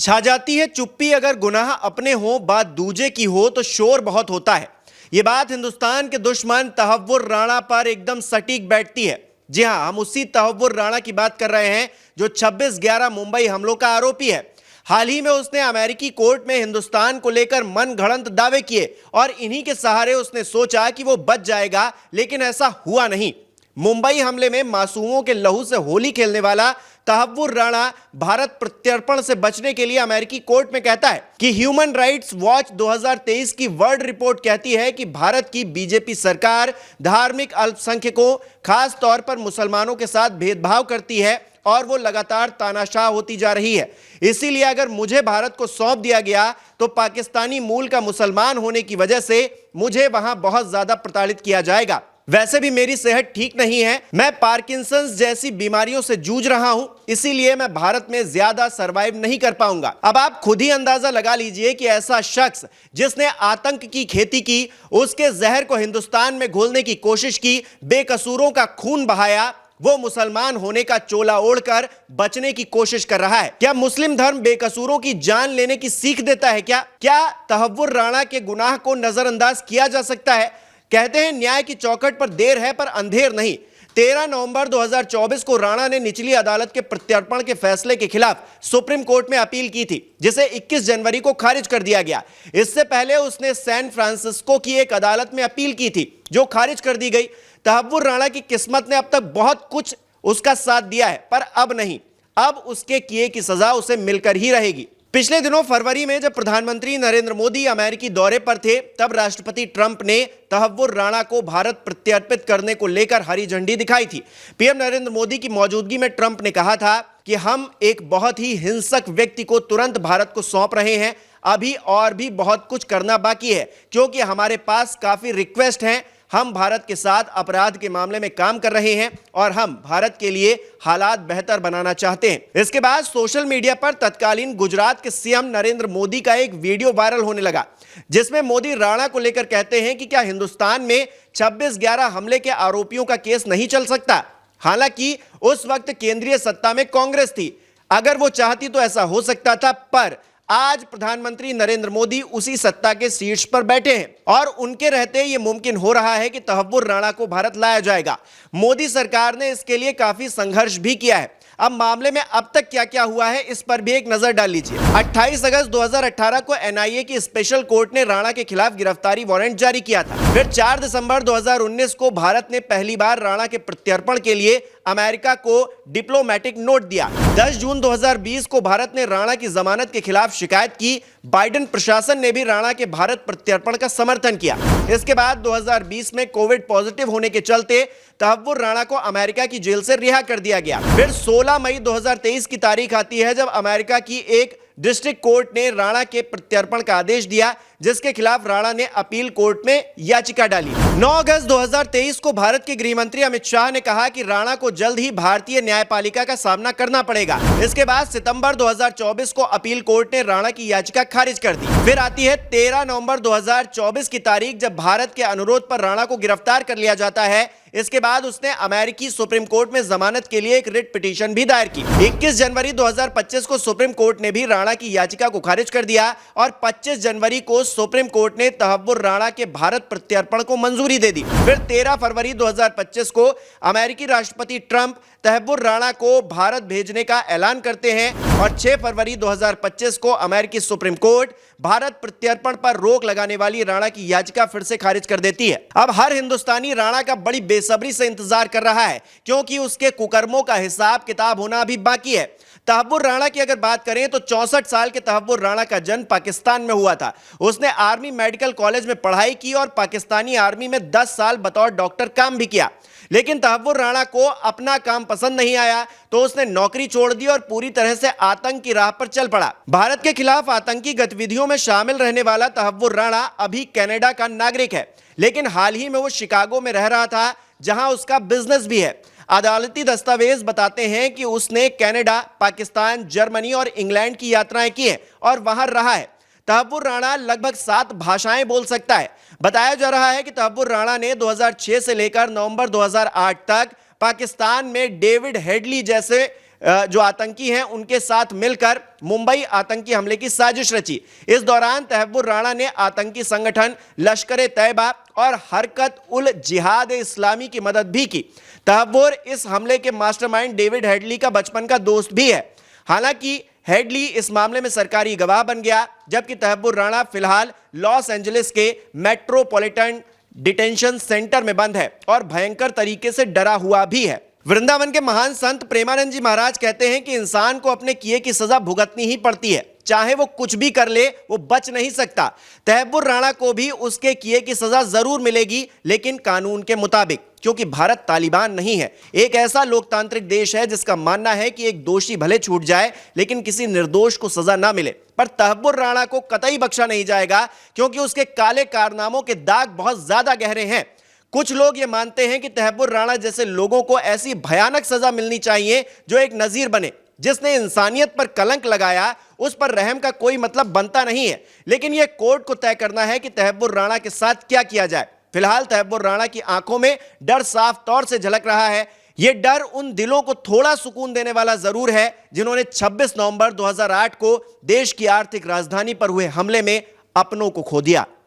छा जाती है चुप्पी, अगर गुनाह अपने हो बात दूजे की हो तो शोर बहुत होता है। ये बात हिंदुस्तान के दुश्मन तहव्वुर राणा पर एकदम सटीक बैठती है। जी हां, हम उसी तहव्वुर राणा की बात कर रहे हैं जो 26/11 मुंबई हमलों का आरोपी है। हाल ही में उसने अमेरिकी कोर्ट में हिंदुस्तान को लेकर मनगढ़ंत दावे किए और इन्हीं के सहारे उसने सोचा कि वो बच जाएगा, लेकिन ऐसा हुआ नहीं। मुंबई हमले में मासूमों के लहू से होली खेलने वाला तहव्वुर राणा भारत प्रत्यर्पण से बचने के लिए अमेरिकी कोर्ट में कहता है कि ह्यूमन राइट्स वॉच 2023 की वर्ल्ड रिपोर्ट कहती है कि भारत की बीजेपी सरकार धार्मिक अल्पसंख्यकों, खास तौर पर मुसलमानों के साथ भेदभाव करती है और वो लगातार तानाशाह होती जा रही है। इसीलिए अगर मुझे भारत को सौंप दिया गया तो पाकिस्तानी मूल का मुसलमान होने की वजह से मुझे वहां बहुत ज्यादा प्रताड़ित किया जाएगा। वैसे भी मेरी सेहत ठीक नहीं है, मैं पार्किंसंस जैसी बीमारियों से जूझ रहा हूं, इसीलिए मैं भारत में ज्यादा सरवाइव नहीं कर पाऊंगा। अब आप खुद ही अंदाजा लगा लीजिए कि ऐसा शख्स जिसने आतंक की खेती की, उसके जहर को हिंदुस्तान में घोलने की कोशिश की, बेकसूरों का खून बहाया, वो मुसलमान होने का चोला ओढ़कर बचने की कोशिश कर रहा है। क्या मुस्लिम धर्म बेकसूरों की जान लेने की सीख देता है? क्या तहव्वुर राणा के गुनाह को नजरअंदाज किया जा सकता है? कहते हैं न्याय की चौखट पर देर है पर अंधेर नहीं। 13 नवंबर 2024 को राणा ने निचली अदालत के प्रत्यर्पण के फैसले के खिलाफ सुप्रीम कोर्ट में अपील की थी, जिसे 21 जनवरी को खारिज कर दिया गया। इससे पहले उसने सैन फ्रांसिस्को की एक अदालत में अपील की थी, जो खारिज कर दी गई। तहव्वुर राणा की किस्मत ने अब तक बहुत कुछ उसका साथ दिया है, पर अब नहीं, अब उसके किए की सजा उसे मिलकर ही रहेगी। पिछले दिनों फरवरी में जब प्रधानमंत्री नरेंद्र मोदी अमेरिकी दौरे पर थे, तब राष्ट्रपति ट्रंप ने तहव्वुर राणा को भारत प्रत्यर्पित करने को लेकर हरी झंडी दिखाई थी। पीएम नरेंद्र मोदी की मौजूदगी में ट्रंप ने कहा था कि हम एक बहुत ही हिंसक व्यक्ति को तुरंत भारत को सौंप रहे हैं। अभी और भी बहुत कुछ करना बाकी है, क्योंकि हमारे पास काफी रिक्वेस्ट हैं। हम भारत के साथ अपराध के मामले में काम कर रहे हैं और हम भारत के लिए हालात बेहतर बनाना चाहते हैं। इसके बाद सोशल मीडिया पर तत्कालीन गुजरात के सीएम नरेंद्र मोदी का एक वीडियो वायरल होने लगा, जिसमें मोदी राणा को लेकर कहते हैं कि क्या हिंदुस्तान में 26/11 हमले के आरोपियों का केस नहीं चल सकता? हालांकि उस वक्त केंद्रीय सत्ता में कांग्रेस थी। अगर वो चाहती तो ऐसा हो सकता था, पर आज प्रधानमंत्री नरेंद्र मोदी उसी सत्ता के शीर्ष पर बैठे हैं और उनके रहते यह मुमकिन हो रहा है कि तहव्वुर राणा को भारत लाया जाएगा। मोदी सरकार ने इसके लिए काफी संघर्ष भी किया है। अब मामले में अब तक क्या क्या हुआ है, इस पर भी एक नजर डाल लीजिए। 28 अगस्त 2018 को एनआईए की स्पेशल कोर्ट ने राणा के खिलाफ गिरफ्तारी वारंट जारी किया था। फिर 4 दिसंबर 2019 को भारत ने पहली बार राणा के प्रत्यर्पण के लिए अमेरिका को डिप्लोमेटिक नोट दिया। 10 जून 2020 को भारत ने राणा की जमानत के खिलाफ शिकायत की। बाइडेन प्रशासन ने भी राणा के भारत प्रत्यर्पण का समर्थन किया। इसके बाद 2020 में कोविड पॉजिटिव होने के चलते तहव्वुर राणा को अमेरिका की जेल से रिहा कर दिया गया। फिर 16 मई 2023 की तारीख आती है, जब अमेरिका की एक डिस्ट्रिक्ट कोर्ट ने राणा के प्रत्यर्पण का आदेश दिया, जिसके खिलाफ राणा ने अपील कोर्ट में याचिका डाली। 9 अगस्त 2023 को भारत के गृह मंत्री अमित शाह ने कहा कि राणा को जल्द ही भारतीय न्यायपालिका का सामना करना पड़ेगा। इसके बाद सितंबर 2024 को अपील कोर्ट ने राणा की याचिका खारिज कर दी। फिर आती है 13 नवंबर 2024 की तारीख, जब भारत के अनुरोध पर राणा को गिरफ्तार कर लिया जाता है। इसके बाद उसने अमेरिकी सुप्रीम कोर्ट में जमानत के लिए एक रिट पिटीशन भी दायर की। 21 जनवरी 2025 को सुप्रीम कोर्ट ने भी राणा की याचिका को खारिज कर दिया और 25 जनवरी को सुप्रीम कोर्ट ने तहव्वुर राणा के भारत प्रत्यर्पण को मंजूरी दे दी। फिर 13 फरवरी 2025 को अमेरिकी राष्ट्रपति ट्रंप तहव्वुर राणा को भारत भेजने का ऐलान करते हैं और 6 फरवरी 2025 को अमेरिकी सुप्रीम कोर्ट भारत प्रत्यर्पण पर रोक लगाने वाली राणा की याचिका फिर से खारिज कर देती है। अब हर हिंदुस्तानी राणा का बड़ी बेसब्री से इंतजार कर रहा है, क्योंकि उसके कुकर्मों का हिसाब किताब होना अभी बाकी है। तहव्वुर राणा की अगर बात करें तो 64 साल के तहव्वुर राणा का जन्म पाकिस्तान में हुआ था। उसने आर्मी मेडिकल कॉलेज में पढ़ाई की और पाकिस्तानी आर्मी में 10 साल बतौर डॉक्टर काम भी किया। लेकिन तहव्वुर राणा को अपना काम पसंद नहीं आया, तो उसने नौकरी छोड़ दी और पूरी तरह से आतंक की राह पर चल पड़ा। भारत के खिलाफ आतंकी गतिविधियों में शामिल रहने वाला तहव्वुर राणा अभी कनाडा का नागरिक है, लेकिन हाल ही में वो शिकागो में रह रहा था, जहां उसका बिजनेस भी है। अदालती दस्तावेज बताते हैं कि उसने कनाडा, पाकिस्तान, जर्मनी और इंग्लैंड की यात्राएं की हैं और वहां रहा है। तहव्वुर राणा लगभग 7 भाषाएं बोल सकता है। बताया जा रहा है कि तहव्वुर राणा ने 2006 से लेकर नवंबर 2008 तक पाकिस्तान में डेविड हेडली जैसे जो आतंकी हैं उनके साथ मिलकर मुंबई आतंकी हमले की साजिश रची। इस दौरान तहव्वुर राणा ने आतंकी संगठन लश्कर ए तैयबा और हरकत उल जिहाद इस्लामी की मदद भी की। तहव्वुर इस हमले के मास्टरमाइंड डेविड हेडली का बचपन का दोस्त भी है। हालांकि हेडली इस मामले में सरकारी गवाह बन गया, जबकि तहव्वुर राणा फिलहाल लॉस एंजलिस के मेट्रोपॉलिटन डिटेंशन सेंटर में बंद है और भयंकर तरीके से डरा हुआ भी है। वृंदावन के महान संत प्रेमानंद जी महाराज कहते हैं कि इंसान को अपने किए की सजा भुगतनी ही पड़ती है, चाहे वो कुछ भी कर ले वो बच नहीं सकता। तहव्वुर राणा को भी उसके किए की सजा जरूर मिलेगी, लेकिन कानून के मुताबिक, क्योंकि भारत तालिबान नहीं है। एक ऐसा लोकतांत्रिक देश है जिसका मानना है कि एक दोषी भले छूट जाए लेकिन किसी निर्दोष को सजा ना मिले। पर तहव्वुर राणा को कतई बख्शा नहीं जाएगा, क्योंकि उसके काले कारनामों के दाग बहुत ज्यादा गहरे हैं। कुछ लोग ये मानते हैं कि तहव्वुर राणा जैसे लोगों को ऐसी भयानक सजा मिलनी चाहिए जो एक नजीर बने। जिसने इंसानियत पर कलंक लगाया उस पर रहम का कोई मतलब बनता नहीं है, लेकिन यह कोर्ट को तय करना है कि तहव्वुर राणा के साथ क्या किया जाए। फिलहाल तहव्वुर राणा की आंखों में डर साफ तौर से झलक रहा है। यह डर उन दिलों को थोड़ा सुकून देने वाला जरूर है जिन्होंने 26 नवंबर 2008 को देश की आर्थिक राजधानी पर हुए हमले में अपनों को खो दिया।